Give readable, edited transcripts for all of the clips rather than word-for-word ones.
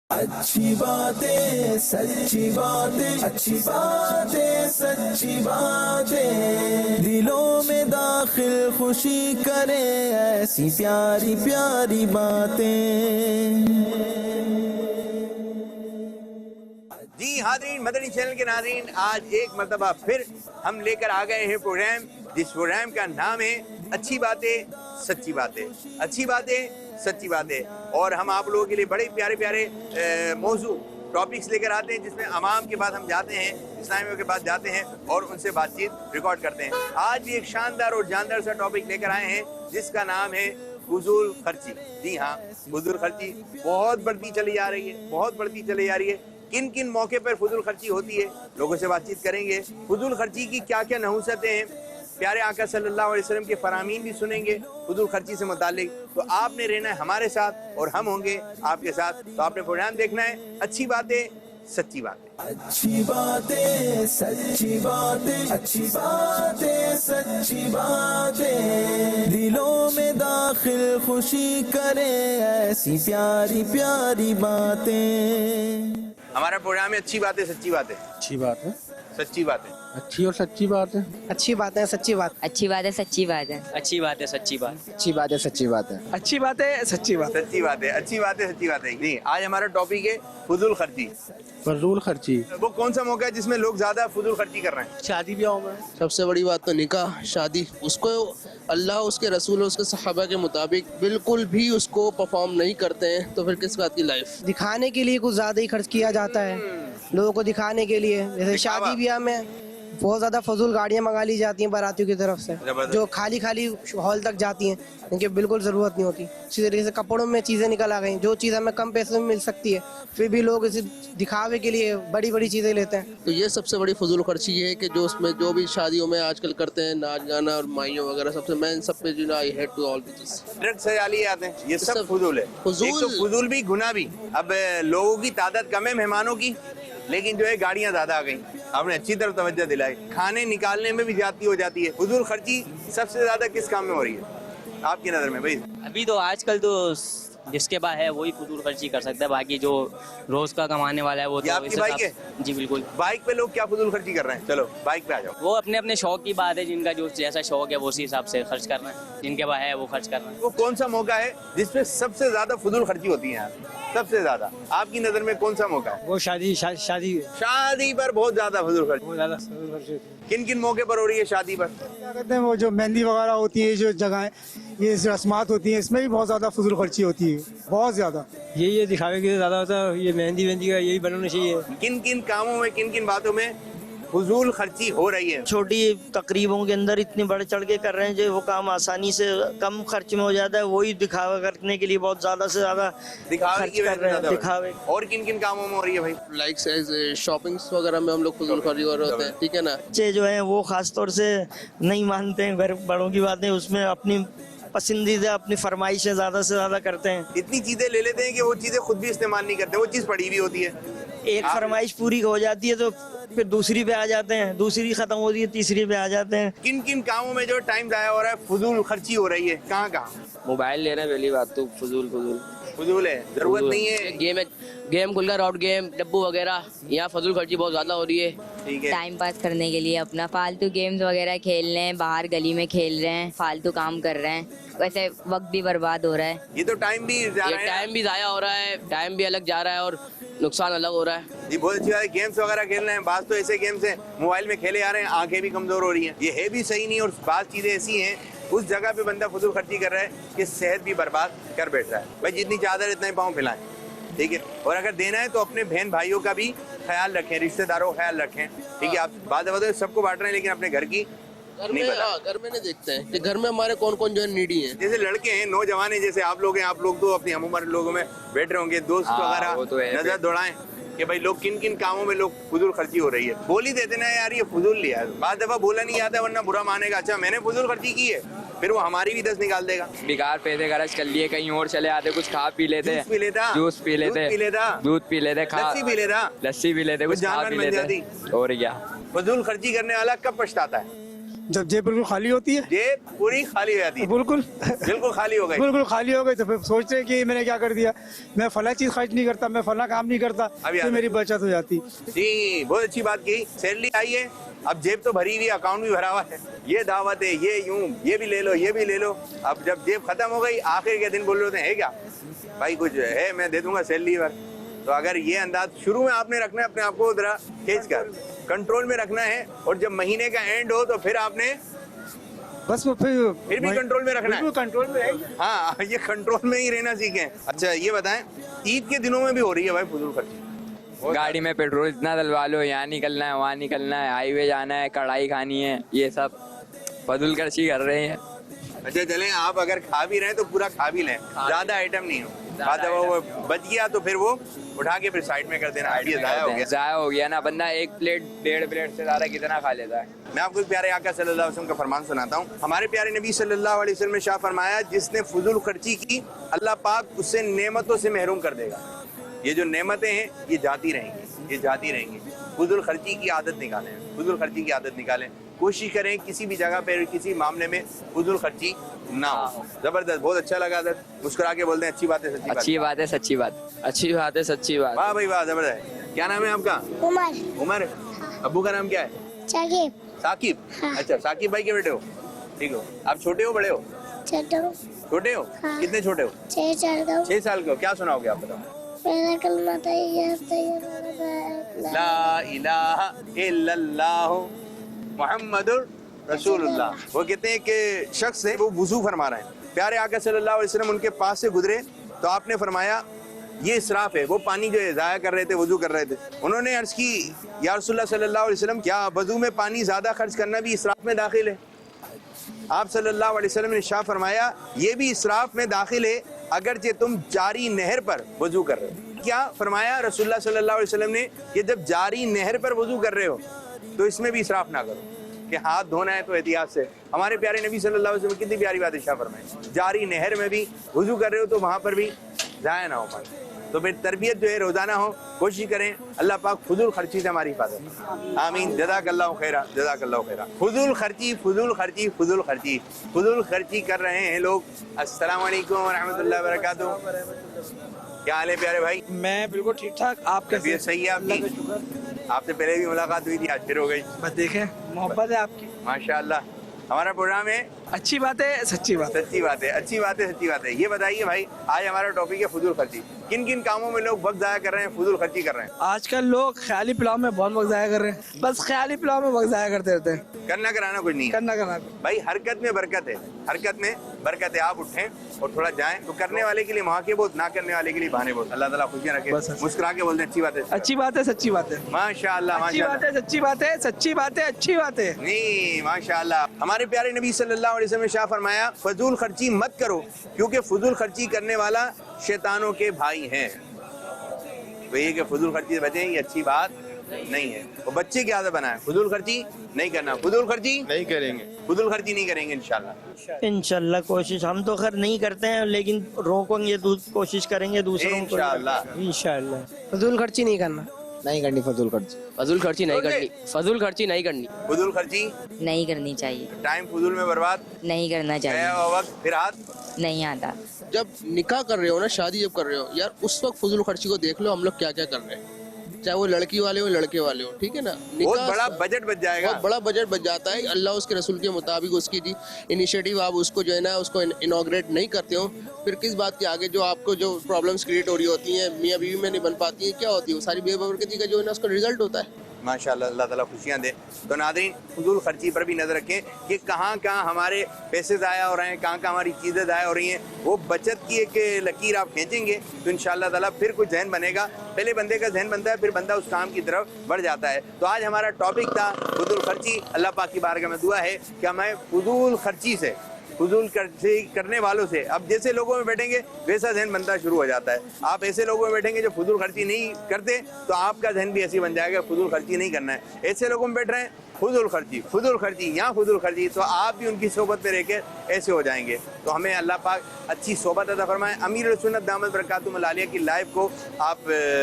अच्छी बातें सच्ची बातें, अच्छी बातें सच्ची बातें, दिलों में दाखिल खुशी करे ऐसी प्यारी प्यारी बातें। जी हाज़रीन, मदनी चैनल के नाज़रीन, आज एक मरतबा फिर हम लेकर आ गए हैं प्रोग्राम, जिस प्रोग्राम का नाम है अच्छी बातें सच्ची बातें, अच्छी बातें सच्ची बातें। और हम आप लोगों के लिए बड़े प्यारे प्यारे मौजू टॉपिक्स लेकर आते हैं, जिसमें अवाम के पास हम जाते हैं, इस्लामियों के पास जाते हैं और उनसे बातचीत रिकॉर्ड करते हैं। आज भी एक शानदार और जानदार सा टॉपिक लेकर आए हैं, जिसका नाम है फजूल खर्ची। जी हाँ, फजूल खर्ची बहुत बढ़ती चली जा रही है, बहुत बढ़ती चली जा रही है। किन किन मौके पर फजूल खर्ची होती है, लोगों से बातचीत करेंगे। फजूल खर्ची की क्या क्या नहुसतें हैं, प्यारे आका सल्लल्लाहु अलैहि वसल्लम के फरामीन भी सुनेंगे फजूल खर्ची से मुतालिक। तो आपने रहना है हमारे साथ और हम होंगे आपके साथ। तो आपने प्रोग्राम देखना है अच्छी बातें सच्ची बातें। अच्छी बातें सच्ची बातें, अच्छी बातें सच्ची बातें, दिलों में दाखिल खुशी करे ऐसी प्यारी प्यारी बातें। हमारा प्रोग्राम है अच्छी बातें सच्ची बातें, अच्छी बात है, सच्ची बातें, अच्छी और सच्ची बात है, अच्छी बात है सच्ची बात, अच्छी बात है सच्ची बात है, अच्छी बात है सच्ची बात, अच्छी बात है सच्ची बात है, अच्छी बात है सच्ची बात। सच्ची बातें, अच्छी बातें सच्ची बातें। जी, आज हमारा टॉपिक है फजूल खर्ची। फजूल खर्ची वो कौन सा मौका है जिसमें लोग ज्यादा फजूल खर्ची कर रहे हैं? शादी ब्याह में। सबसे बड़ी बात तो निकाह, शादी। उसको अल्लाह, उसके रसूल, उसके सहाबा के मुताबिक बिल्कुल भी उसको परफॉर्म नहीं करते हैं, तो फिर किस बात की लाइफ। दिखाने के लिए कुछ ज्यादा ही खर्च किया जाता है, लोगों को दिखाने के लिए। जैसे दिखावा। शादी ब्याह में बहुत ज्यादा फजूल गाड़ियां मंगा ली जाती हैं बारातियों की तरफ से, जबरदस्त। जो खाली खाली हॉल तक जाती हैं, इनकी बिल्कुल जरूरत नहीं होती। इसी तरीके से कपड़ों में चीजें निकल आ गई, जो चीज हमें कम पैसे में मिल सकती है, फिर भी लोग इसे दिखावे के लिए बड़ी बड़ी चीजें लेते हैं। तो ये सबसे बड़ी फजूल खर्ची है कि जो उसमें जो भी शादियों में आजकल करते हैं, नाच गाना और माइयों वगैरह, सबसे मैं इन सब पे I hate to all this. Drugs से जाली आते हैं, ये सब सब फजूल है। फजूल। एक तो फजूल भी, गुनाह भी। अब लोगों की तादाद कम है मेहमानों की, लेकिन जो है गाड़ियां ज्यादा आ गई। आपने अच्छी तरफ तवज्जो दिलाई। खाने निकालने में भी ज्यादती हो जाती है। फजूल खर्ची सबसे ज्यादा किस काम में हो रही है आपकी नजर में भाई? अभी तो आजकल तो जिसके पास है वही फजूल खर्ची कर सकता है, बाकी जो रोज का कमाने वाला है वो ये तो आपकी इस बाइक हिसाब- जी बिल्कुल। बाइक पे लोग क्या फजूल खर्ची कर रहे हैं? चलो बाइक पे आ जाओ। वो अपने अपने शौक की बात है, जिनका जो जैसा शौक है वो उसी हिसाब से खर्च करना है, जिनके पास है वो खर्च करना है। वो कौन सा मौका है जिसपे सबसे ज्यादा फजूल खर्ची होती है यार? सबसे ज्यादा आपकी नजर में कौन सा मौका है? वो शादी शादी शादी पर बहुत ज्यादा फजूल खर्ची। बहुत ज्यादा फजूल खर्ची होती है। किन किन मौके पर हो रही है शादी पर? क्या कहते हैं, वो जो मेहंदी वगैरह होती है, जो जगह ये रस्मात होती हैं, इसमें भी बहुत ज़्यादा फजूल खर्ची होती है, बहुत ज़्यादा। ये दिखावे के लिए ज्यादा होता है, ये मेहंदी का यही बनना चाहिए। किन किन कामों में, किन किन बातों में फजूल खर्ची हो रही है? छोटी तकरीबों के अंदर इतनी बढ़ चढ़ के कर रहे हैं जो वो काम आसानी से कम खर्च में हो जाता है, वही दिखावा करने के लिए बहुत ज्यादा से ज्यादा दिखावे खर्च की वजह कर से रहे हैं। ज्यादा दिखावे। और किन किन कामों में हो रही है भाई? लाइक शॉपिंग्स वगैरह में हम लोग फजूल खर्ची कर रहे होते हैं, ठीक है ना। बच्चे जो हैं वो खास तौर से नहीं मानते हैं घर बड़ों की बातें, उसमें अपनी पसंदीदा अपनी फरमाइशें ज्यादा से ज्यादा करते हैं। इतनी चीजें ले लेते हैं कि वो चीजें खुद भी इस्तेमाल नहीं करते, वो चीज पड़ी हुई होती है। एक फरमाइश पूरी हो जाती है तो फिर दूसरी पे आ जाते हैं, दूसरी खत्म होती है तीसरी पे आ जाते हैं। किन किन कामों में जो टाइम जाया हो रहा है, फजूल खर्ची हो रही है? कहाँ कहाँ मोबाइल लेना पहली बात तो फजूल फजूल है, जरूरत नहीं है। गेम खुल गया, आउट गेम, डब्बू वगैरह, यहाँ फजूल खर्ची बहुत ज्यादा हो रही है। ठीक है, टाइम पास करने के लिए अपना फालतू गेम्स वगैरह खेल रहे हैं, बाहर गली में खेल रहे हैं, फालतू काम कर रहे हैं, वैसे वक्त भी बर्बाद हो रहा है। ये तो टाइम भी जा रहा है। टाइम भी जाया हो रहा है, टाइम भी अलग जा रहा है और नुकसान अलग हो रहा है। जी बहुत अच्छी बात है, गेम्स वगैरह खेल रहे हैं। बात तो ऐसे गेम्स हैं मोबाइल में खेले आ रहे हैं, आंखें भी कमजोर हो रही हैं, ये है भी सही नहीं। और बात चीजें ऐसी हैं, उस जगह पे बंदा फजूल खर्ची कर रहा है कि सेहत भी बर्बाद कर बैठ रहा है। भाई जितनी चादर इतना ही पाँव फैलाएं, ठीक है। और अगर देना है तो अपने बहन भाइयों का भी ख्याल रखें, रिश्तेदारों का ख्याल रखें, ठीक है। आप बात सबको बांट रहे हैं, लेकिन अपने घर की घर नहीं में, पता। हाँ, घर में नहीं देखते हैं कि घर में हमारे कौन कौन जो है नीडी हैं। जैसे लड़के हैं, नौजवान हैं, जैसे आप लोग हैं, आप लोग तो अपनी हम उम्र लोगों में बैठ रहे होंगे, दोस्त वगैरह नजर दौड़ाएं कि भाई लोग किन किन कामों में लोग फजूल खर्ची हो रही है। बोल ही देते ना यार ये फजूल लिया, बाद दफा बोला नहीं आता वरना बुरा मानेगा। अच्छा मैंने फजूल खर्ची की है, फिर वो हमारी भी 10 निकाल देगा। बेकार पैसे खर्च कर लिए, कहीं और चले आते, कुछ खा पी लेते, जूस पी लेता, जूस पी लेते, दूध पी लेता, दूध पी लेते, लस्सी पी लेता, लस्सी पी लेते, कुछ खा जानवर पी बन लेते। जाती। और क्या, फजूल खर्ची करने वाला कब पछताता है? जब जेब बिल्कुल खाली होती है, जेब पूरी खाली हो जाती है, बिल्कुल बिल्कुल खाली हो गई। बिल्कुल खाली हो गई तो फिर सोचते हैं कि मैंने क्या कर दिया, मैं फला चीज खर्च नहीं करता, मैं फला काम नहीं करता, अभी तो मेरी बचत हो जाती। जी बहुत अच्छी बात की। सैलरी आई है, अब जेब तो भरी हुई, अकाउंट भी भरा हुआ है, ये दावत है, ये यूं, ये भी ले लो, ये भी ले लो। अब जब जेब खत्म हो गई, आखिर के दिन बोल रहे हैं क्या भाई कुछ है, मैं दे दूंगा सैलरी पर। तो अगर ये अंदाज शुरू में आपने रखना है, अपने आप को जरा खींच कर कंट्रोल में रखना है, और जब महीने का एंड हो तो फिर आपने बस वो फिर भी कंट्रोल में रखना है। बिल्कुल कंट्रोल में रहेंगे। हाँ, ये कंट्रोल में ही रहना सीखें। अच्छा ये बताएं, ईद के दिनों में भी हो रही है भाई फजूल खर्ची? गाड़ी में पेट्रोल इतना डलवा लो, यहाँ निकलना है, वहाँ निकलना है, हाईवे जाना है, कढ़ाई खानी है, ये सब फजूल खर्ची कर रहे हैं। अच्छा चलें, आप अगर खा भी रहे हैं तो पूरा खा भी लें, ज्यादा आइटम नहीं हो, खाता वो बच गया तो फिर वो उठा के फिर साइड में कर देना, अब ये जाया हो गया। जाया हो गया ना, बंदा एक प्लेट 1.5 प्लेट से ज्यादा कितना खा लेता है। मैं आपको प्यारे आका सल्लल्लाहु अलैहि वसल्लम का फरमान सुनाता हूँ। हमारे प्यारे नबी सल्लल्लाहु अलैहि वसल्लम ने शाह फरमाया, जिसने फजूल खर्ची की अल्लाह पाक उससे नेमतों से महरूम कर देगा। ये जो नेमतें हैं ये जाती रहेंगी, ये जाती रहेंगी। फजूल खर्ची की आदत निकालें, फजूल खर्ची की आदत निकालें, कोशिश करें किसी भी जगह पे किसी मामले में फजूल खर्ची ना हो। जबरदस्त, बहुत अच्छा लगा सर, मुस्कुरा के बोलते हैं अच्छी बात है सच्ची बात। अच्छी बात है सच्ची बात, अच्छी बात है सच्ची बात। वाह भाई वाह, जबरदस्त। क्या नाम है आपका? उमर। उमर। अब्बू का नाम क्या है? साकिब। साकिब। हाँ। अच्छा, साकिब भाई के बेटे हो, ठीक हो। आप छोटे हो बड़े हो? छोटे हो? हाँ। कितने छोटे हो? 6 साल का। 6 साल के हो। क्या सुनाओगे आप बताओ? पहला कलमा ला इलाहा इल्लल्लाह मुहम्मदुर रसूलुल्लाह। वो कहते हैं कि शख्स है, वो वुजू फरमा रहे हैं, प्यारे आका सल्लल्लाहु अलैहि वसल्लम उनके पास से गुजरे तो आपने फरमाया ये इसराफ है। वो पानी जो है ज़ाया कर रहे थे, वुजू कर रहे थे। उन्होंने अर्ज़ की, या रसूलुल्लाह सल्लल्लाहु अलैहि वसल्लम, क्या वजू में पानी ज़्यादा खर्च करना भी इसराफ में दाखिल है? आप सल्लल्लाहु अलैहि वसल्लम ने शाह फरमाया, ये भी इसराफ में दाखिल है अगरचे तुम जारी नहर पर वजू कर रहे हो। क्या फरमाया रसूलुल्लाह सल्लल्लाहु अलैहि वसल्लम ने कि जब जारी नहर पर वजू कर रहे हो तो इसमें भी इसराफ ना करो, कि हाथ धोना है तो एहतियात से। हमारे प्यारे नबी सल्लल्लाहु अलैहि वसल्लम कितनी प्यारी बात इरशाद फरमाई, जारी नहर में भी वजू कर रहे हो तो वहाँ पर भी ज़ाया ना हो पाए। तो फिर तरबियत जो है रोज़ाना हो, कोशिश करें अल्लाह पाक फजूल खर्ची से हमारी हिफाजत। आमीन। जज़ाकल्लाहु खैरा, जज़ाकल्लाहु खैरा। फजूल खर्ची, फजूल खर्ची, फजूल खर्ची, फजूल खर्ची कर रहे हैं लोग। अस्सलाम वालेकुम व रहमतुल्लाहि व बरकातुहू। क्या हाल है प्यारे भाई? मैं बिल्कुल ठीक ठाक। आप कैसे? तबीयत सही है आपकी? आपसे पहले भी मुलाकात हुई थी, आज फिर हो गई। बस देखें, मोहब्बत है आपकी। माशाअल्लाह। हमारा प्रोग्राम है अच्छी बात है सच्ची बात। सच्ची बात है, अच्छी बात है सच्ची बात है। ये बताइए भाई, आज हमारा टॉपिक है फजूल खर्ची। किन किन कामों में लोग वक्त ज़ाया कर रहे हैं, फजूल खर्ची कर रहे हैं? आजकल लोग ख्याली पुलाव में बहुत वक्त ज़ाया कर रहे हैं, बस ख्याली पुलाव में वक्त ज़ाया करते रहते हैं। करना कराना कुछ नहीं है करना भाई, हरकत में बरकत है, हरकत में बरकत है। आप उठें और थोड़ा जाएं तो करने वाले के लिए मौके बहुत, ना करने वाले के लिए बहाने बहुत। अल्लाह ताला खुशियां रखे, मुस्कुरा के बोलते हैं अच्छी बात है, अच्छी बात है सच्ची बात है, माशाअल्लाह अच्छी बात है सच्ची बात है, सच्ची बात है अच्छी बात है। नहीं माशाअल्लाह। हमारे प्यारे नबी सल्लल्लाहु अलैहि वसल्लम ने शाह फरमाया, फजूल खर्ची मत करो क्योंकि फजूल खर्ची करने वाला शैतानों के भाई हैं। तो ये कि फजूल खर्ची से बचें, ये अच्छी बात नहीं है। वो बच्चे की आदत बनाए, फजूल खर्ची नहीं करना, फजूल खर्ची नहीं करेंगे, फजूल खर्ची नहीं करेंगे इंशाल्लाह। इंशाल्लाह कोशिश हम तो खैर नहीं करते हैं, लेकिन रोकेंगे, कोशिश करेंगे दूसरों को इंशाल्लाह। इंशाल्लाह। फजूल खर्ची नहीं करना, नहीं करनी फजूल खर्ची, फजूल खर्ची नहीं करनी, फजूल खर्ची नहीं करनी, फजूल खर्ची नहीं करनी चाहिए, टाइम फजूल में बर्बाद नहीं करना गया चाहिए, हुआ वक्त फिर हाथ नहीं आता। जब निकाह कर रहे हो ना, शादी जब कर रहे हो यार, उस वक्त फजूल खर्ची को देख लो हम लोग क्या क्या कर रहे हैं, चाहे वो लड़की वाले हो लड़के वाले हो, ठीक है ना। बहुत बड़ा बजट बच जाएगा, बहुत बड़ा बजट बच जाता है। अल्लाह उसके रसूल के मुताबिक उसकी जी इनिशिएटिव आप उसको जो है ना उसको इनॉग्रेट नहीं करते हो, फिर किस बात के आगे जो आपको जो प्रॉब्लम्स क्रिएट हो रही होती हैं, मियाँ बीवी में नहीं बन पाती हैं, क्या होती है वो सारी बेबरकती का जो है ना उसका रिजल्ट होता है। माशाअल्लाह, अल्लाह ताला खुशियाँ दे। तो नादरीन, फजूल खर्ची पर भी नज़र रखें कि कहाँ कहाँ हमारे पैसे ज़ाया हो रहे हैं, कहाँ कहाँ हमारी चीज़ें ज़ाया हो रही हैं। वो बचत की एक लकीर आप खींचेंगे तो इंशाअल्लाह ताला फिर कुछ जहन बनेगा। पहले बंदे का जहन बनता है, फिर बंदा उस काम की तरफ बढ़ जाता है। तो आज हमारा टॉपिक था फजूल खर्ची। अल्लाह पाक की बारगाह में दुआ है कि हमें फजूल खर्ची से, फजूल खर्ची करने वालों से, अब जैसे लोगों में बैठेंगे वैसा जहन बनना शुरू हो जाता है। आप ऐसे लोगों में बैठेंगे जो फजूल खर्ची नहीं करते तो आपका जहन भी ऐसी बन जाएगा, फजूल खर्ची नहीं करना है। ऐसे लोगों में बैठ रहे हैं फजूल खर्ची यहाँ फजूल खर्ची, तो आप भी उनकी सोबत में रह के ऐसे हो जाएंगे। तो हमें अल्लाह पाक अच्छी सोबत अता फरमाए। अमीर सुन्नत दामद बरकातुहू मलालिया की लाइफ को आप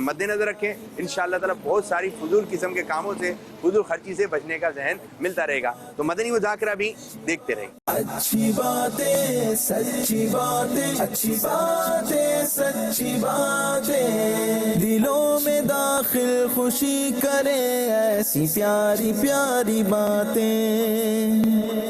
मद्देनजर रखें। इंशाअल्लाह ताला बहुत सारी फजूल किस्म के कामों से, फजूल खर्ची से बचने का जहन मिलता रहेगा। तो मदनी मुज़ाकरा भी देखते रहिए। अच्छी बातें सच्ची बातें, अच्छी बातें सच्ची बातें, दिलों में दाखिल खुशी करे ऐसी प्यारी प्यारी बातें।